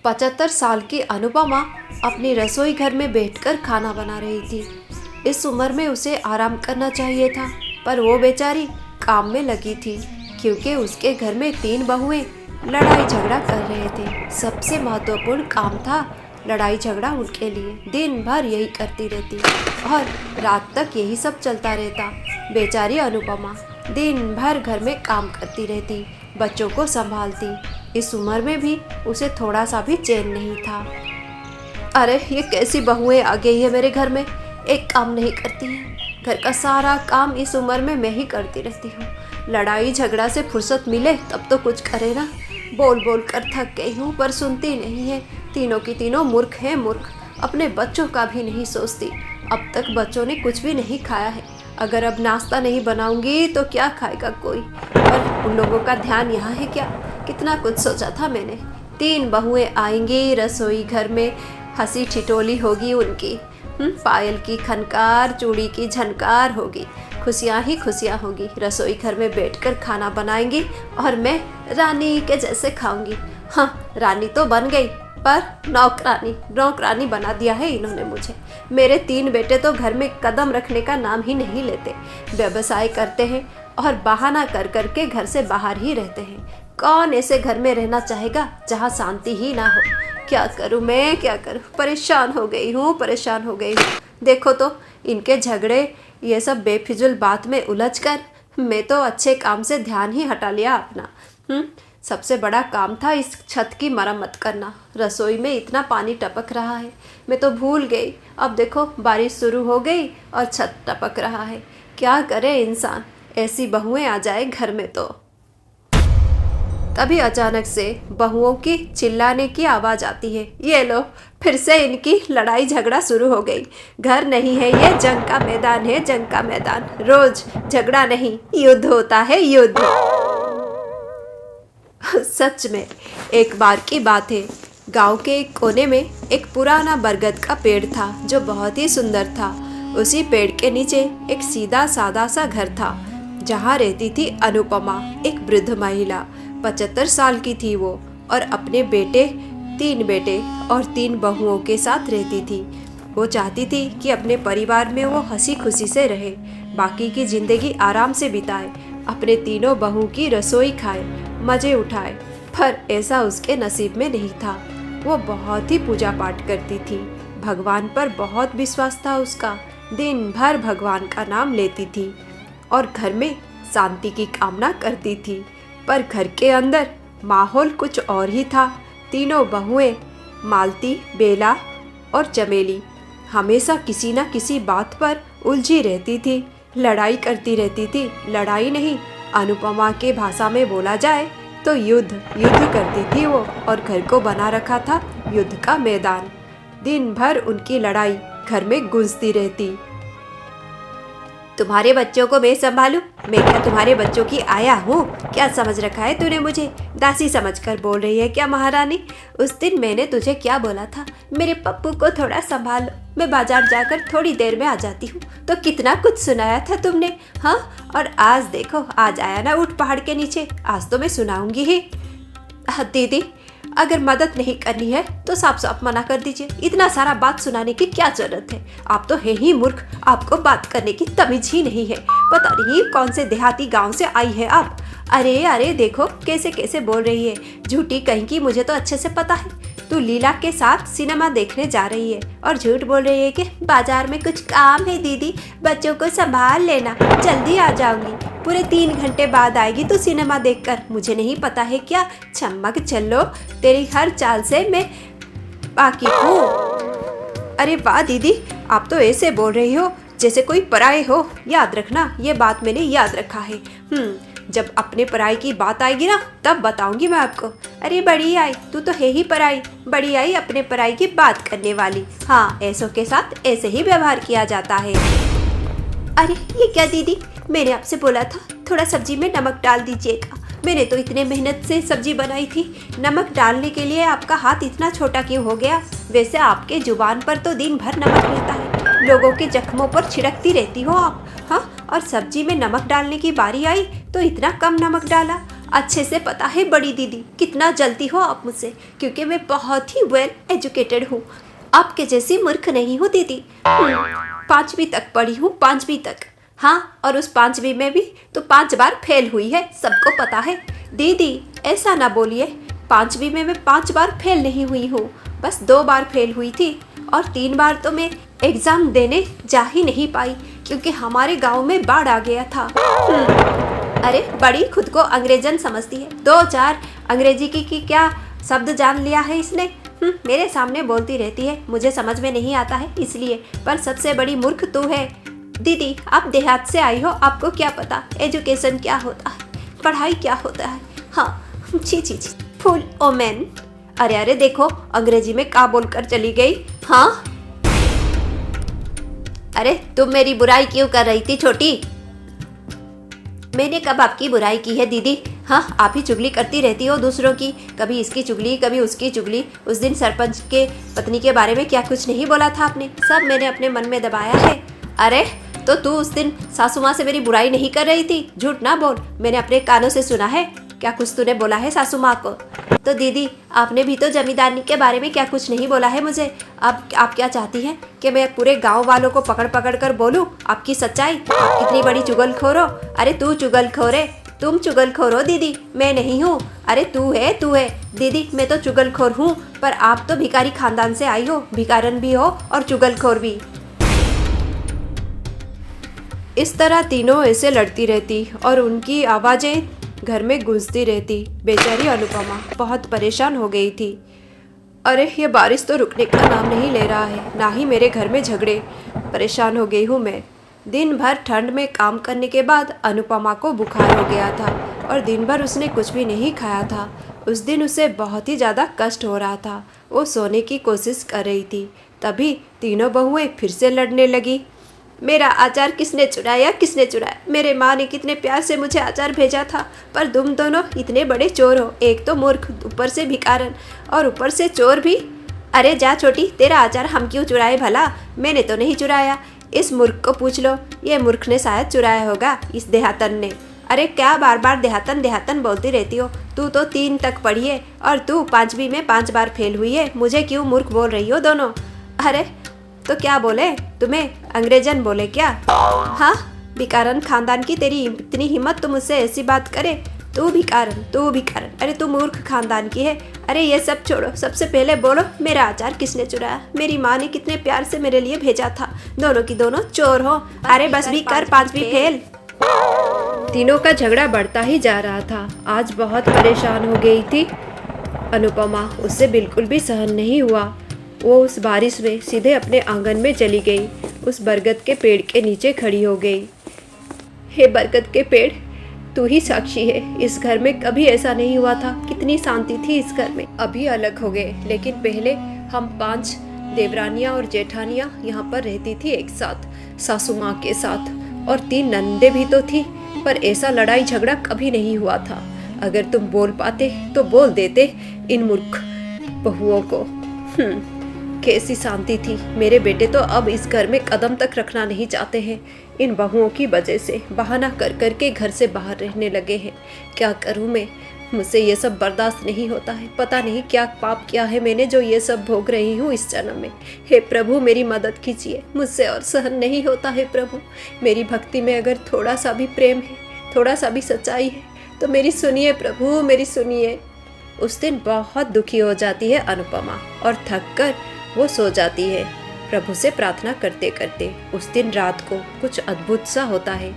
75 साल की अनुपमा अपनी रसोई घर में बैठकर खाना बना रही थी। इस उम्र में उसे आराम करना चाहिए था, पर वो बेचारी काम में लगी थी, क्योंकि उसके घर में 3 बहुएं लड़ाई झगड़ा कर रहे थे। सबसे महत्वपूर्ण काम था लड़ाई झगड़ा उनके लिए। दिन भर यही करती रहती और रात तक यही सब चलता रहता। बेचारी अनुपमा दिन भर घर में काम करती रहती, बच्चों को संभालती। इस उम्र में भी उसे थोड़ा सा भी चैन नहीं था। अरे ये कैसी बहुएं आ गई है मेरे घर में, एक काम नहीं करती है। घर का सारा काम इस उम्र में मैं ही करती रहती हूँ। लड़ाई झगड़ा से फुर्सत मिले तब तो कुछ करे ना। बोल बोल कर थक गई हूँ, पर सुनती नहीं है। तीनों की तीनों मूर्ख हैं, मूर्ख। अपने बच्चों का भी नहीं सोचती। अब तक बच्चों ने कुछ भी नहीं खाया है। अगर अब नाश्ता नहीं बनाऊंगी तो क्या खाएगा कोई। और उन लोगों का ध्यान यहाँ है क्या। कितना कुछ सोचा था मैंने। 3 बहुएं आएंगी रसोई घर में, हंसी ठिठोली होगी उनकी। पायल की खनकार, चूड़ी की झनकार होगी। खुशियाँ ही खुशियाँ होगी। रसोई घर में बैठकर खाना बनाएंगी और मैं रानी के जैसे खाऊंगी। हाँ, रानी तो बन गई, पर नौकरानी बना दिया है इन्होंने मुझे। मेरे 3 बेटे तो घर में कदम रखने का नाम ही नहीं लेते। व्यवसाय करते हैं और बहाना कर कर के घर से बाहर ही रहते हैं। कौन ऐसे घर में रहना चाहेगा जहाँ शांति ही ना हो। क्या करूँ मैं, क्या करूँ। परेशान हो गई हूँ। देखो तो इनके झगड़े, ये सब बेफिजुल बात में उलझकर मैं तो अच्छे काम से ध्यान ही हटा लिया अपना। सबसे बड़ा काम था इस छत की मरम्मत करना। रसोई में इतना पानी टपक रहा है, मैं तो भूल गई। अब देखो बारिश शुरू हो गई और छत टपक रहा है। क्या करे इंसान, ऐसी बहुएं आ जाए घर में तो। तभी अचानक से बहुओं की चिल्लाने की आवाज़ आती है। ये लो, फिर से इनकी लड़ाई झगड़ा शुरू हो गई। घर नहीं है ये, जंग का मैदान है, जंग का मैदान। रोज झगड़ा नहीं, युद्ध होता है, युद्ध। सच में एक बार की बात है। गांव के एक कोने में एक पुराना बरगद का पेड़ था जो बहुत ही सुंदर था। उसी पेड़ के नीचे एक सीधा सादा सा घर था जहाँ रहती थी अनुपमा, एक वृद्ध महिला। 75 साल की थी वो और अपने 3 बेटे और 3 बहुओं के साथ रहती थी। वो चाहती थी कि अपने परिवार में वो हंसी खुशी से रहे, बाकी की जिंदगी आराम से बिताए, अपने तीनों बहू की रसोई खाए, मज़े उठाए। पर ऐसा उसके नसीब में नहीं था। वो बहुत ही पूजा पाठ करती थी, भगवान पर बहुत विश्वास था उसका। दिन भर भगवान का नाम लेती थी और घर में शांति की कामना करती थी। पर घर के अंदर माहौल कुछ और ही था। तीनों बहुएं मालती, बेला और चमेली हमेशा किसी न किसी बात पर उलझी रहती थी, लड़ाई करती रहती थी। लड़ाई नहीं, अनुपमा के भाषा में बोला जाए तो युद्ध करती थी वो, और घर को बना रखा था युद्ध का मैदान। दिन भर उनकी लड़ाई घर में गूंजती रहती। तुम्हारे बच्चों को मैं संभालूं? मैं क्या तुम्हारे बच्चों की आया हूँ? क्या समझ रखा है तूने मुझे? दासी समझकर बोल रही है क्या महारानी? उस दिन मैंने तुझे क्या बोला था? मेरे पप्पू को थोड़ा संभालो, मैं बाजार जाकर थोड़ी देर में आ जाती हूँ। तो कितना कुछ सुनाया था तुमने, हाँ? और आज देखो, आज आया ना ऊँट पहाड़ के नीचे। आज तो मैं सुनाऊंगी ही। दीदी, अगर मदद नहीं करनी है तो साफ साफ मना कर दीजिए। इतना सारा बात सुनाने की क्या जरूरत है? आप तो है ही मूर्ख, आपको बात करने की तमीज ही नहीं है। पता नहीं कौन से देहाती गांव से आई है आप। अरे अरे देखो कैसे कैसे बोल रही है, झूठी कहीं की। मुझे तो अच्छे से पता है तू लीला के साथ सिनेमा देखने जा रही है और झूठ बोल रही है कि बाजार में कुछ काम है दीदी, बच्चों को संभाल लेना, जल्दी आ जाऊंगी। पूरे 3 घंटे बाद आएगी तू सिनेमा देखकर। मुझे नहीं पता है क्या? चमक चलो, तेरी हर चाल से मैं वाकिफ हूँ। अरे वाह दीदी, आप तो ऐसे बोल रही हो जैसे कोई पराये हो। याद रखना, ये बात मैंने याद रखा है। जब अपने पराई की बात आएगी ना तब बताऊंगी मैं आपको। अरे बड़ी आई, तू तो है ही पराई। बड़ी आई अपने पराई की बात करने वाली। हाँ, ऐसों के साथ ऐसे ही व्यवहार किया जाता है। अरे ये क्या दीदी, मैंने आपसे बोला था थोड़ा सब्जी में नमक डाल दीजिएगा। मैंने तो इतने मेहनत से सब्जी बनाई थी, नमक डालने के लिए आपका हाथ इतना छोटा क्यों हो गया? वैसे आपके जुबान पर तो दिन भर नमक रहता है, लोगों के जख्मों पर छिड़कती रहती हो आप। हाँ, और सब्जी में नमक डालने की बारी आई तो इतना कम नमक डाला। अच्छे से पता है बड़ी दीदी, कितना जलती हो आप मुझसे, क्योंकि मैं बहुत ही वेल एजुकेटेड हूँ। आपके जैसी मूर्ख नहीं हूँ दीदी। 5वीं तक पढ़ी हूँ, 5वीं तक। हाँ, और उस 5वीं में भी तो 5 बार फेल हुई है, सबको पता है। दीदी ऐसा ना बोलिए, 5वीं में मैं 5 बार फेल नहीं हुई हूँ, बस 2 बार फेल हुई थी और 3 बार तो मैं एग्ज़ाम देने जा ही नहीं पाई, क्योंकि हमारे गांव में बाढ़ आ गया था। अरे बड़ी खुद को अंग्रेजन समझती है, 2-4 अंग्रेजी की क्या शब्द जान लिया है इसने। मेरे सामने बोलती रहती है, मुझे समझ में नहीं आता है इसलिए, पर सबसे बड़ी मूर्ख तू है। दीदी आप देहात से आई हो, आपको क्या पता एजुकेशन क्या होता है, पढ़ाई क्या होता है। हाँ छी छी छी, फुल ओमेन। अरे अरे देखो अंग्रेजी में क्या बोलकर चली गई। हाँ अरे तुम मेरी बुराई क्यों कर रही थी छोटी? मैंने कब आपकी बुराई की है दीदी? हाँ, आप ही चुगली करती रहती हो दूसरों की, कभी इसकी चुगली कभी उसकी चुगली। उस दिन सरपंच के पत्नी के बारे में क्या कुछ नहीं बोला था आपने? सब मैंने अपने मन में दबाया है। अरे तो तू उस दिन सासू माँ से मेरी बुराई नहीं कर रही थी? झूठ ना बोल, मैंने अपने कानों से सुना है क्या कुछ तूने बोला है सासू माँ को। तो दीदी आपने भी तो जमींदारनी के बारे में क्या कुछ नहीं बोला है मुझे। अब आप क्या चाहती हैं कि मैं पूरे गांव वालों को पकड़ पकड़ कर बोलूं आपकी सच्चाई? आप कितनी बड़ी चुगलखोर हो। अरे तू चुगलखोर है, तुम चुगलखोर हो दीदी, मैं नहीं हूँ। अरे तू है दीदी, मैं तो चुगलखोर हूँ, पर आप तो भिखारी खानदान से आई हो, भिखारन भी हो और चुगलखोर भी। इस तरह तीनों ऐसे लड़ती रहती और उनकी आवाज़ें घर में गूंजती रहती। बेचारी अनुपमा बहुत परेशान हो गई थी। अरे ये बारिश तो रुकने का नाम नहीं ले रहा है, ना ही मेरे घर में झगड़े। परेशान हो गई हूँ मैं। दिन भर ठंड में काम करने के बाद अनुपमा को बुखार हो गया था और दिन भर उसने कुछ भी नहीं खाया था। उस दिन उसे बहुत ही ज़्यादा कष्ट हो रहा था। वो सोने की कोशिश कर रही थी, तभी तीनों बहुएं फिर से लड़ने लगी। मेरा अचार किसने चुराया, किसने चुराया? मेरे माँ ने कितने प्यार से मुझे अचार भेजा था, पर तुम दोनों इतने बड़े चोर हो। एक तो मूर्ख, ऊपर से भिखारन और ऊपर से चोर भी। अरे जा छोटी, तेरा अचार हम क्यों चुराए भला? मैंने तो नहीं चुराया, इस मूर्ख को पूछ लो, ये मूर्ख ने शायद चुराया होगा, इस देहातन ने। अरे क्या बार बार देहातन देहातन बोलती रहती हो? तू तो 3 तक पढ़ी है और तू 5वीं में 5 बार फेल हुई है, मुझे क्यों मूर्ख बोल रही हो दोनों? अरे तो क्या बोले तुम्हें, अंग्रेजन बोले क्या? हाँ, भिखारन खानदान की तेरी इतनी हिम्मत, तुम मुझसे ऐसी बात करे? तू भिखारन, अरे तू मूर्ख खानदान की है। अरे ये सब छोड़ो, सबसे पहले बोलो मेरा अचार किसने चुराया? मेरी माँ ने कितने प्यार से मेरे लिए भेजा था। दोनों की दोनों चोर हो। अरे बस भी कर, 5वीं फेल। तीनों का झगड़ा बढ़ता ही जा रहा था। आज बहुत परेशान हो गई थी अनुपमा, उससे बिल्कुल भी सहन नहीं हुआ। वो उस बारिश में सीधे अपने आंगन में चली गई, उस बरगद के पेड़ के नीचे खड़ी हो गई। हे बरगद के पेड़, तू ही साक्षी है, इस घर में कभी ऐसा नहीं हुआ था। कितनी शांति थी इस घर में। अभी अलग हो गए, लेकिन पहले हम 5 देवरानियाँ और जेठानियाँ यहाँ पर रहती थी एक साथ, सासू माँ के साथ, और 3 नंदे भी तो थी, पर ऐसा लड़ाई झगड़ा कभी नहीं हुआ था। अगर तुम बोल पाते तो बोल देते इन मूर्ख बहुओं को। कैसी शांति थी। मेरे बेटे तो अब इस घर में कदम तक रखना नहीं चाहते हैं, इन बहुओं की वजह से बहाना कर कर के घर से बाहर रहने लगे हैं। क्या करूं मैं, मुझसे ये सब बर्दाश्त नहीं होता है। पता नहीं क्या पाप किया है मैंने जो ये सब भोग रही हूँ इस जन्म में। हे प्रभु मेरी मदद कीजिए, मुझसे और सहन नहीं होता है प्रभु। मेरी भक्ति में अगर थोड़ा सा भी प्रेम है, थोड़ा सा भी सच्चाई है, तो मेरी सुनिए प्रभु, मेरी सुनिए। उस दिन बहुत दुखी हो जाती है अनुपमा और थक कर वो सो जाती है प्रभु से प्रार्थना करते करते। उस दिन रात को कुछ अद्भुत सा होता है,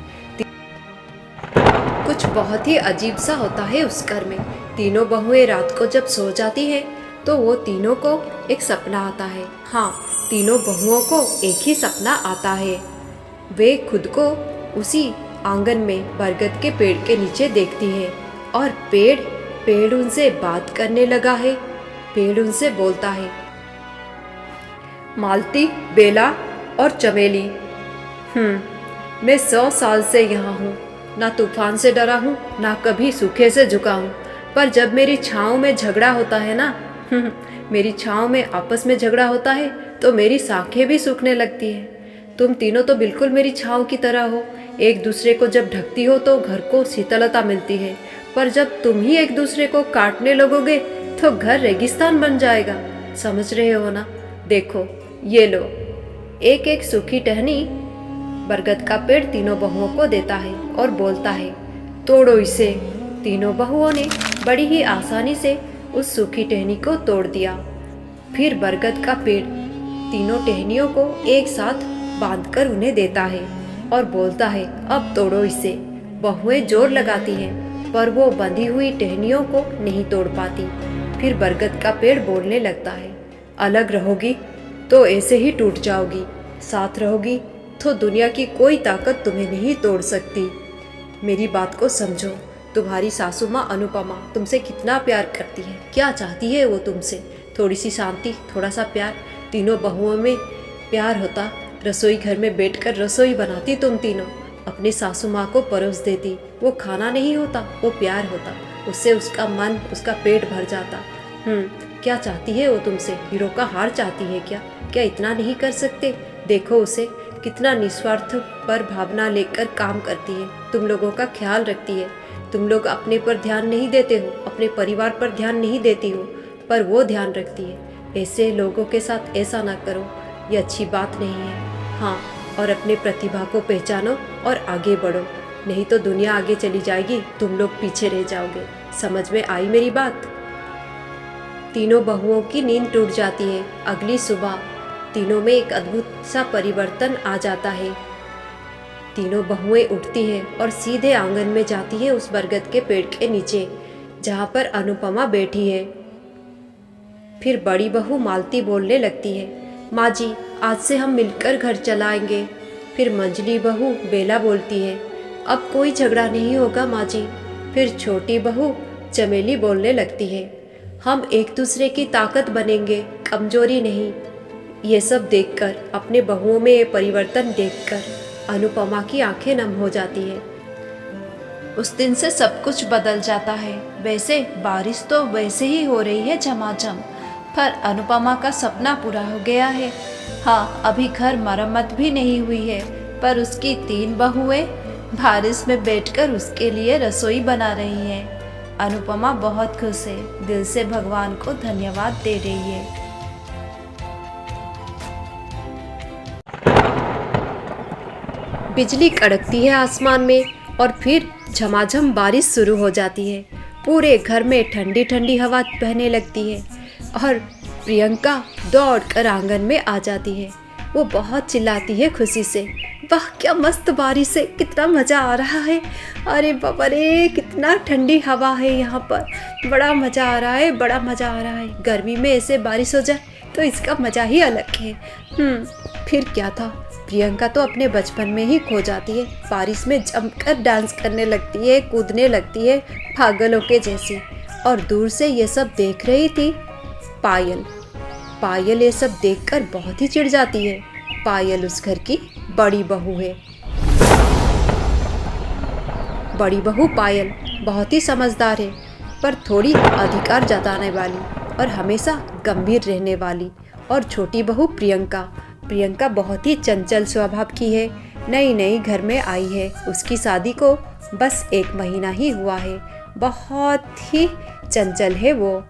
कुछ बहुत ही अजीब सा होता है उस घर में। तीनों बहुएं रात को जब सो जाती है तो वो तीनों को एक सपना आता है। हाँ, तीनों बहुओं को एक ही सपना आता है। वे खुद को उसी आंगन में बरगद के पेड़ के नीचे देखती है और पेड़ उनसे बात करने लगा है। पेड़ उनसे बोलता है, मालती, बेला और चमेली, मैं 100 साल से यहाँ हूँ, ना तूफान से डरा हूँ, ना कभी सूखे से झुका हूँ। पर जब मेरी छाँव में झगड़ा होता है ना, मेरी छाँव में आपस में झगड़ा होता है तो मेरी शाखें भी सूखने लगती है। तुम तीनों तो बिल्कुल मेरी छाँव की तरह हो। एक दूसरे को जब ढकती हो तो घर को शीतलता मिलती है, पर जब तुम ही एक दूसरे को काटने लगोगे तो घर रेगिस्तान बन जाएगा। समझ रहे हो ना? देखो, ये लो। एक एक सूखी टहनी बरगद का पेड़ तीनों बहुओं को देता है और बोलता है, तोड़ो इसे। तीनों बहुओं ने बड़ी ही आसानी से उस सूखी टहनी को तोड़ दिया। फिर बरगद का पेड़ तीनों टहनियों को एक साथ बांधकर उन्हें देता है और बोलता है, अब तोड़ो इसे। बहुएं जोर लगाती हैं, पर वो बंधी हुई टहनियों को नहीं तोड़ पाती। फिर बरगद का पेड़ बोलने लगता है, अलग रहोगी तो ऐसे ही टूट जाओगी, साथ रहोगी तो दुनिया की कोई ताकत तुम्हें नहीं तोड़ सकती। मेरी बात को समझो। तुम्हारी सासू माँ अनुपमा तुमसे कितना प्यार करती है। क्या चाहती है वो तुमसे? थोड़ी सी शांति, थोड़ा सा प्यार। तीनों बहुओं में प्यार होता, रसोई घर में बैठकर रसोई बनाती तुम तीनों, अपनी सासू माँ को परोस देती। वो खाना नहीं होता, वो प्यार होता। उससे उसका मन, उसका पेट भर जाता। क्या चाहती है वो तुमसे? हीरो का हार चाहती है क्या? क्या इतना नहीं कर सकते? देखो उसे, कितना निस्वार्थ पर भावना लेकर काम करती है। तुम लोगों का ख्याल रखती है। तुम लोग अपने पर ध्यान नहीं देते हो, अपने परिवार पर ध्यान नहीं देती हो, पर वो ध्यान रखती है। ऐसे लोगों के साथ ऐसा ना करो, ये अच्छी बात नहीं है। हाँ, और अपने प्रतिभा को पहचानो और आगे बढ़ो, नहीं तो दुनिया आगे चली जाएगी, तुम लोग पीछे रह जाओगे। समझ में आई मेरी बात? तीनों बहुओं की नींद टूट जाती है। अगली सुबह तीनों में एक अद्भुत सा परिवर्तन आ जाता है। तीनों बहुएं उठती हैं और सीधे आंगन में जाती है, उस बरगद के पेड़ के नीचे जहाँ पर अनुपमा बैठी है। फिर बड़ी बहू मालती बोलने लगती है, माँ जी, आज से हम मिलकर घर चलाएंगे। फिर मंझली बहू बेला बोलती है, अब कोई झगड़ा नहीं होगा माँ जी। फिर छोटी बहू चमेली बोलने लगती है, हम एक दूसरे की ताकत बनेंगे, कमजोरी नहीं। ये सब देखकर, अपने बहुओं में ये परिवर्तन देखकर अनुपमा की आंखें नम हो जाती है। उस दिन से सब कुछ बदल जाता है। वैसे बारिश तो वैसे ही हो रही है झमाझम, पर अनुपमा का सपना पूरा हो गया है। हाँ, अभी घर मरम्मत भी नहीं हुई है, पर उसकी 3 बहुएं बारिश में बैठकर उसके लिए रसोई बना रही हैं। अनुपमा बहुत खुश है, दिल से भगवान को धन्यवाद दे रही है। बिजली कड़कती है आसमान में और फिर झमाझम बारिश शुरू हो जाती है। पूरे घर में ठंडी ठंडी हवा बहने लगती है और प्रियंका दौड़कर आंगन में आ जाती है। वो बहुत चिल्लाती है खुशी से, वाह क्या मस्त बारिश है, कितना मज़ा आ रहा है। अरे बाबा रे, कितना ठंडी हवा है यहाँ पर, बड़ा मज़ा आ रहा है, बड़ा मज़ा आ रहा है। गर्मी में ऐसे बारिश हो जाए तो इसका मज़ा ही अलग है। फिर क्या था, प्रियंका तो अपने बचपन में ही खो जाती है। बारिश में जमकर डांस करने लगती है, कूदने लगती है पागलों के जैसी। और दूर से ये सब देख रही थी पायल। पायल ये सब देखकर बहुत ही चिढ़ जाती है। पायल उस घर की बड़ी बहू है। बड़ी बहू पायल बहुत ही समझदार है, पर थोड़ी अधिकार जताने वाली और हमेशा गंभीर रहने वाली। और छोटी बहू प्रियंका, प्रियंका बहुत ही चंचल स्वभाव की है। नई नई घर में आई है, उसकी शादी को बस 1 महीना ही हुआ है। बहुत ही चंचल है वो।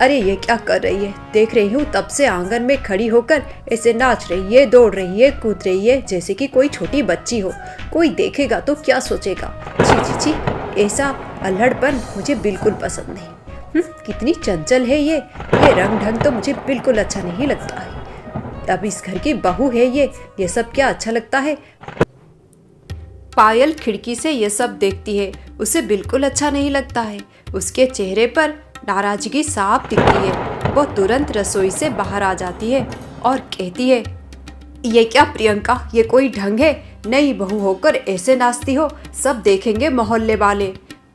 अरे ये क्या कर रही है? देख रही हूँ तब से आंगन में खड़ी होकर ऐसे नाच रही है, दौड़ रही है, कूद रही है, जैसे कि कोई छोटी बच्ची हो। कोई देखेगा तो क्या सोचेगा? छी छी छी, ऐसा अल्हड़पन मुझे बिल्कुल पसंद नहीं। कितनी चंचल है ये रंग ढंग तो मुझे बिल्कुल अच्छा नहीं लगता है। अब इस घर की बहू है ये सब क्या अच्छा लगता है? पायल खिड़की से ये सब देखती है, उसे बिल्कुल अच्छा नहीं लगता है। उसके चेहरे पर नाराजगी साफ दिखती है। वो तुरंत रसोई से बाहर आ जाती है और कहती है, ये क्या प्रियंका, ये कोई ढंग है? नई बहू होकर ऐसे नाचती हो, सब देखेंगे मोहल्ले वाले।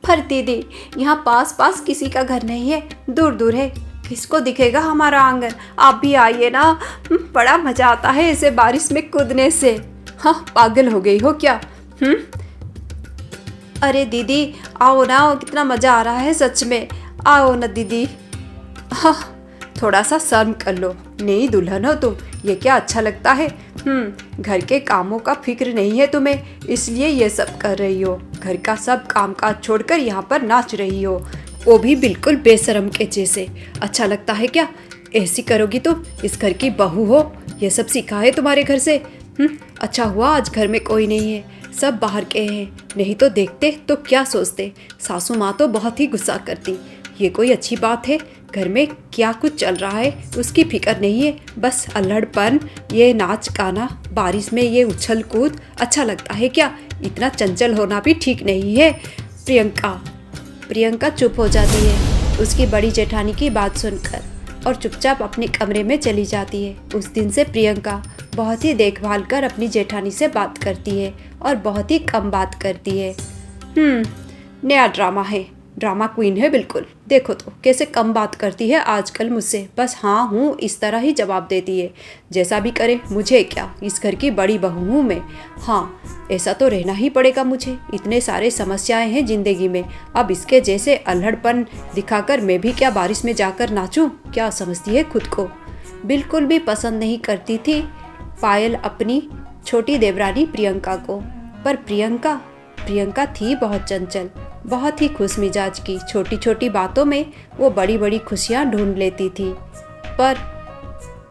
पर दीदी, यहाँ पास पास किसी का घर नहीं है, दूर दूर है, किसको दिखेगा हमारा आंगन? आप भी आइए ना, बड़ा मजा आता है ऐसे बारिश में कूदने से। हाँ, पागल हो गई हो क्या? अरे दीदी आओ ना, कितना मजा आ रहा है सच में, आओ ना दीदी। हाँ, थोड़ा सा शर्म कर लो, नई दुल्हन हो तुम, ये क्या अच्छा लगता है? घर के कामों का फिक्र नहीं है तुम्हें, इसलिए ये सब कर रही हो। घर का सब काम काज छोड़कर यहाँ पर नाच रही हो, वो भी बिल्कुल बेशरम के जैसे। अच्छा लगता है क्या? ऐसी करोगी तो इस घर की बहू हो, ये सब सीखा है तुम्हारे घर से? अच्छा हुआ आज घर में कोई नहीं है, सब बाहर के हैं, नहीं तो देखते तो क्या सोचते। सासू माँ तो बहुत ही गुस्सा करती। ये कोई अच्छी बात है? घर में क्या कुछ चल रहा है उसकी फिक्र नहीं है, बस अल्हड़पन, ये नाच गाना, बारिश में ये उछल कूद। अच्छा लगता है क्या? इतना चंचल होना भी ठीक नहीं है। प्रियंका चुप हो जाती है उसकी बड़ी जेठानी की बात सुनकर और चुपचाप अपने कमरे में चली जाती है। उस दिन से प्रियंका बहुत ही देखभाल कर अपनी जेठानी से बात करती है और बहुत ही कम बात करती है। नया ड्रामा है, ड्रामा क्वीन है बिल्कुल। देखो तो कैसे कम बात करती है आजकल मुझसे, बस हाँ हूँ इस तरह ही जवाब देती है। जैसा भी करे, मुझे क्या, इस घर की बड़ी बहू हूँ मैं। हाँ, ऐसा तो रहना ही पड़ेगा मुझे, इतने सारे समस्याएं हैं ज़िंदगी में। अब इसके जैसे अल्हड़पन दिखाकर मैं भी क्या बारिश में जाकर नाचूं? क्या समझती है खुद को? बिल्कुल भी पसंद नहीं करती थी पायल अपनी छोटी देवरानी प्रियंका को। पर प्रियंका थी बहुत चंचल, बहुत ही खुश मिजाज की। छोटी छोटी बातों में वो बड़ी बड़ी खुशियाँ ढूंढ लेती थी। पर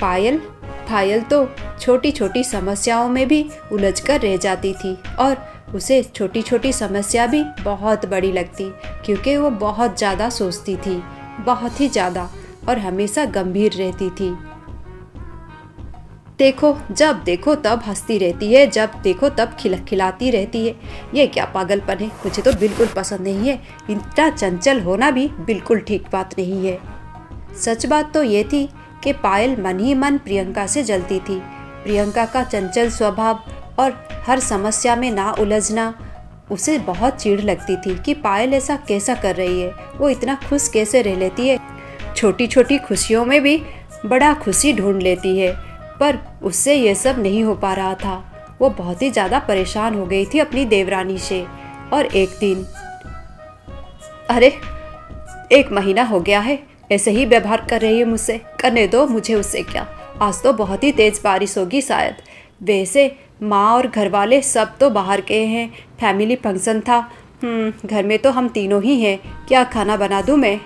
पायल तो छोटी छोटी समस्याओं में भी उलझ कर रह जाती थी और उसे छोटी छोटी समस्या भी बहुत बड़ी लगती, क्योंकि वो बहुत ज़्यादा सोचती थी, बहुत ही ज़्यादा, और हमेशा गंभीर रहती थी। जब देखो तब हंसती रहती है, जब देखो तब खिलाती रहती है। ये क्या पागलपन है? मुझे तो बिल्कुल पसंद नहीं है। इतना चंचल होना भी बिल्कुल ठीक बात नहीं है। सच बात तो ये थी कि पायल मन ही मन प्रियंका से जलती थी। प्रियंका का चंचल स्वभाव और हर समस्या में ना उलझना उसे बहुत चिढ़ लगती थी कि पायल ऐसा कैसा कर रही है, वो इतना खुश कैसे रह लेती है, छोटी छोटी खुशियों में भी बड़ा खुशी ढूंढ लेती है। पर उससे ये सब नहीं हो पा रहा था। वो बहुत ही ज़्यादा परेशान हो गई थी अपनी देवरानी से। और एक दिन, अरे 1 महीना हो गया है ऐसे ही व्यवहार कर रही है मुझसे, करने दो मुझे, उससे क्या। आज तो बहुत ही तेज़ बारिश होगी शायद। वैसे माँ और घर वाले सब तो बाहर के हैं, फैमिली फंक्शन था। घर में तो हम तीनों ही हैं, क्या खाना बना दूँ मैं?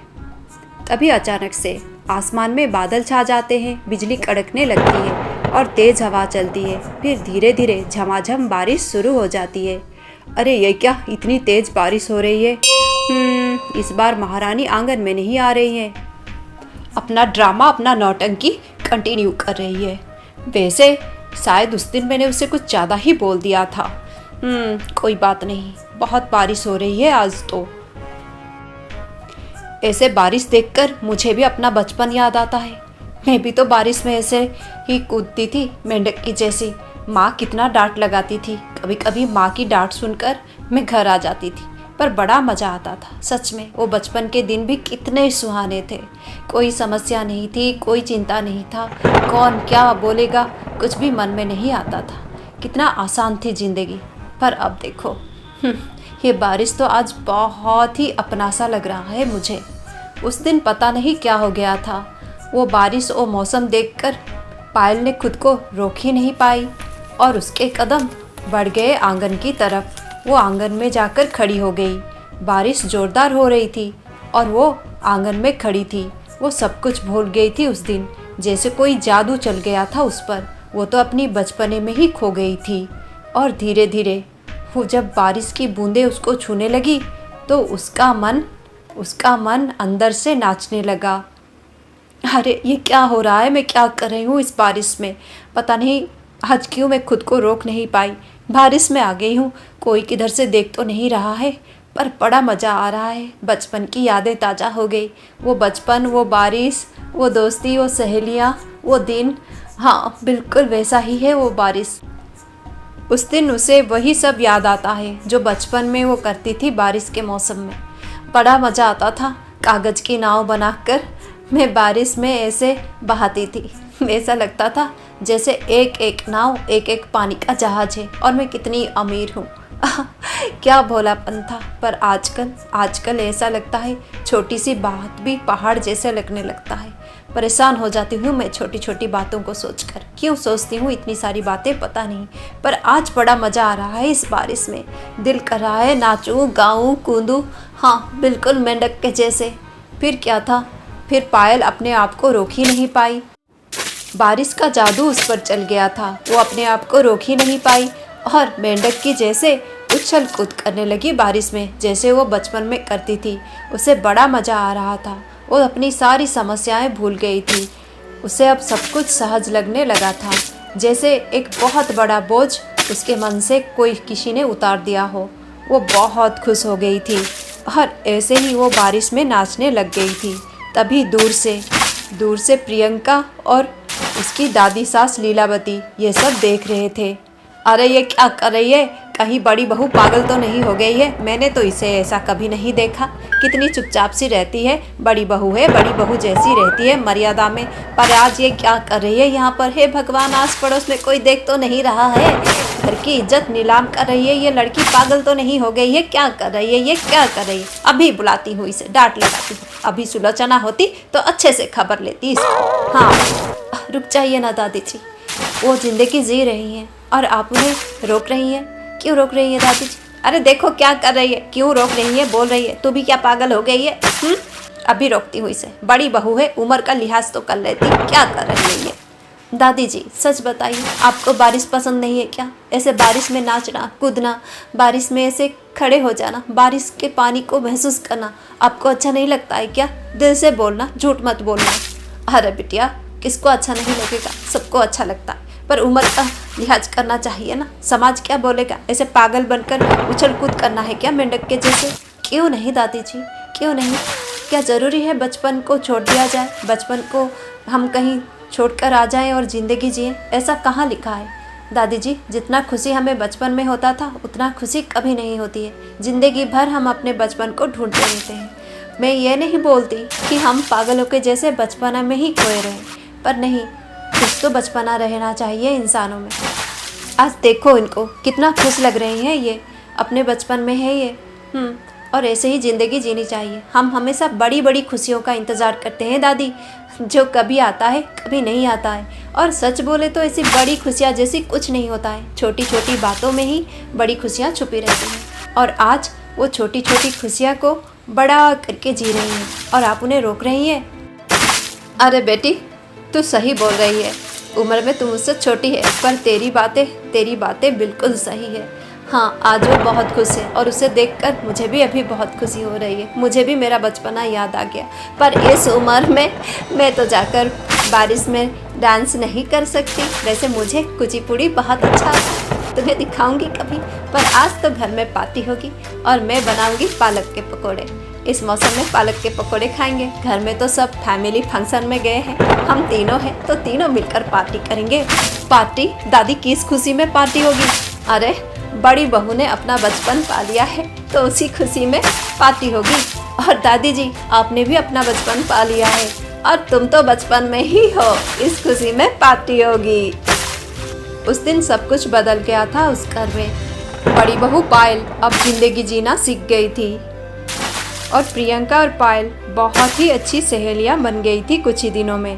तभी अचानक से आसमान में बादल छा जाते हैं, बिजली कड़कने लगती है और तेज़ हवा चलती है। फिर धीरे धीरे झमाझम बारिश शुरू हो जाती है। अरे ये क्या, इतनी तेज़ बारिश हो रही है? इस बार महारानी आंगन में नहीं आ रही है, अपना ड्रामा, अपना नौटंकी कंटिन्यू कर रही है। वैसे शायद उस दिन मैंने उसे कुछ ज़्यादा ही बोल दिया था। कोई बात नहीं, बहुत बारिश हो रही है आज तो। ऐसे बारिश देखकर मुझे भी अपना बचपन याद आता है। मैं भी तो बारिश में ऐसे ही कूदती थी मेंढक की जैसी। माँ कितना डांट लगाती थी, कभी कभी माँ की डांट सुनकर मैं घर आ जाती थी, पर बड़ा मज़ा आता था। सच में वो बचपन के दिन भी कितने सुहाने थे। कोई समस्या नहीं थी, कोई चिंता नहीं था, कौन क्या बोलेगा कुछ भी मन में नहीं आता था। कितना आसान थी ज़िंदगी। पर अब देखो, ये बारिश तो आज बहुत ही अपना सा लग रहा है मुझे। उस दिन पता नहीं क्या हो गया था, वो बारिश और मौसम देखकर पायल ने खुद को रोक ही नहीं पाई और उसके कदम बढ़ गए आंगन की तरफ। वो आंगन में जाकर खड़ी हो गई। बारिश ज़ोरदार हो रही थी और वो आंगन में खड़ी थी। वो सब कुछ भूल गई थी उस दिन, जैसे कोई जादू चल गया था उस पर। वो तो अपनी बचपने में ही खो गई थी। और धीरे धीरे वो जब बारिश की बूंदें उसको छूने लगी तो उसका मन अंदर से नाचने लगा। अरे ये क्या हो रहा है, मैं क्या कर रही हूँ इस बारिश में? पता नहीं आज क्यों मैं खुद को रोक नहीं पाई, बारिश में आ गई हूँ। कोई किधर से देख तो नहीं रहा है, पर बड़ा मज़ा आ रहा है। बचपन की यादें ताज़ा हो गई। वो बचपन, वो बारिश, वो दोस्ती, वो सहेलियाँ, वो दिन, हाँ बिल्कुल वैसा ही है वो बारिश। उस दिन उसे वही सब याद आता है जो बचपन में वो करती थी बारिश के मौसम में। बड़ा मज़ा आता था। कागज़ की नाव बनाकर मैं बारिश में ऐसे बहाती थी। ऐसा लगता था जैसे एक एक नाव एक एक पानी का जहाज है और मैं कितनी अमीर हूँ। क्या भोलापन था। पर आजकल ऐसा लगता है छोटी सी बात भी पहाड़ जैसे लगने लगता है। परेशान हो जाती हूँ मैं छोटी छोटी बातों को सोचकर। क्यों सोचती हूँ इतनी सारी बातें पता नहीं, पर आज बड़ा मज़ा आ रहा है इस बारिश में। दिल कर रहा है नाचूं गाऊं कूदूं, हाँ बिल्कुल मेंढक के जैसे। फिर क्या था, फिर पायल अपने आप को रोक ही नहीं पाई। बारिश का जादू उस पर चल गया था, वो अपने आप को रोक ही नहीं पाई और मेंढक की जैसे उछल कूद करने लगी बारिश में, जैसे वो बचपन में करती थी। उसे बड़ा मज़ा आ रहा था, वो अपनी सारी समस्याएं भूल गई थी। उसे अब सब कुछ सहज लगने लगा था, जैसे एक बहुत बड़ा बोझ उसके मन से कोई किसी ने उतार दिया हो। वो बहुत खुश हो गई थी और ऐसे ही वो बारिश में नाचने लग गई थी। तभी दूर से प्रियंका और उसकी दादी सास लीलावती ये सब देख रहे थे। अरे ये क्या कर रही है, कहीं बड़ी बहू पागल तो नहीं हो गई है? मैंने तो इसे ऐसा कभी नहीं देखा, कितनी चुपचाप सी रहती है। बड़ी बहू है, बड़ी बहू जैसी रहती है मर्यादा में, पर आज ये क्या कर रही है यहाँ पर? हे भगवान, आस पड़ोस में कोई देख तो नहीं रहा है? घर की इज्जत नीलाम कर रही है ये लड़की, पागल तो नहीं हो गई है? क्या कर रही है ये, क्या कर रही है? अभी बुलाती हूँ इसे, डांट लगाती हूँ। अभी सुलोचना होती तो अच्छे से खबर लेती इसको। हाँ रुक जाइए ना दादी जी, वो जिंदगी जी रही हैं और आप उन्हें रोक रही हैं। क्यों रोक रही है दादी जी? अरे देखो क्या कर रही है, क्यों रोक रही है, बोल रही है। तू भी क्या पागल हो गई है? अभी रोकती हूँ इसे, बड़ी बहू है, उम्र का लिहाज तो कर लेती, क्या कर रही है ये? दादी जी सच बताइए, आपको बारिश पसंद नहीं है क्या? ऐसे बारिश में नाचना कूदना, बारिश में ऐसे खड़े हो जाना, बारिश के पानी को महसूस करना आपको अच्छा नहीं लगता है क्या? दिल से बोलना, झूठ मत बोलना। अरे बिटिया, किसको अच्छा नहीं लगेगा, सबको अच्छा लगता है, पर उम्र का लिहाज करना चाहिए ना। समाज क्या बोलेगा? ऐसे पागल बनकर उछल कूद करना है क्या मेंढक के जैसे? क्यों नहीं दादी जी, क्यों नहीं? क्या ज़रूरी है बचपन को छोड़ दिया जाए? बचपन को हम कहीं छोड़कर आ जाएं और ज़िंदगी जिएं? ऐसा कहाँ लिखा है दादी जी? जितना खुशी हमें बचपन में होता था उतना खुशी कभी नहीं होती है। ज़िंदगी भर हम अपने बचपन को ढूंढते रहते हैं। मैं ये नहीं बोलती कि हम पागलों के जैसे बचपना में ही खोए रहें, पर नहीं, कुछ तो बचपना रहना चाहिए इंसानों में। आज देखो इनको कितना खुश लग रही हैं, ये अपने बचपन में है ये। और ऐसे ही ज़िंदगी जीनी चाहिए। हम हमेशा बड़ी बड़ी खुशियों का इंतज़ार करते हैं दादी, जो कभी आता है कभी नहीं आता है। और सच बोले तो ऐसी बड़ी खुशियाँ जैसी कुछ नहीं होता है, छोटी छोटी बातों में ही बड़ी खुशियाँ छुपी रहती हैं। और आज वो छोटी छोटी खुशियाँ को बड़ा करके जी रही हैं और आप उन्हें रोक रही हैं। अरे बेटी, तू सही बोल रही है, उम्र में तू मुझसे छोटी है, पर तेरी बातें बिल्कुल सही है। हाँ, आज वो बहुत खुश है और उसे देखकर मुझे भी अभी बहुत खुशी हो रही है। मुझे भी मेरा बचपना याद आ गया, पर इस उम्र में मैं तो जाकर बारिश में डांस नहीं कर सकती। वैसे मुझे कुचिपुड़ी बहुत अच्छा आता है, तुम्हें दिखाऊंगी कभी। पर आज तो घर में पार्टी होगी और मैं बनाऊंगी पालक के पकोड़े। इस मौसम में पालक के पकोड़े खाएंगे। घर में तो सब फैमिली फंक्शन में गए हैं, हम तीनों हैं तो तीनों मिलकर पार्टी करेंगे। पार्टी दादी, किस खुशी में पार्टी होगी? अरे बड़ी बहू ने अपना बचपन पा लिया है तो उसी खुशी में पार्टी होगी। और दादी जी, आपने भी अपना बचपन पा लिया है और तुम तो बचपन में ही हो, इस खुशी में पार्टी होगी। उस दिन सब कुछ बदल गया था उस घर में। बड़ी बहू पायल अब जिंदगी जीना सीख गई थी और प्रियंका और पायल बहुत ही अच्छी सहेलियां बन गई थी कुछ ही दिनों में।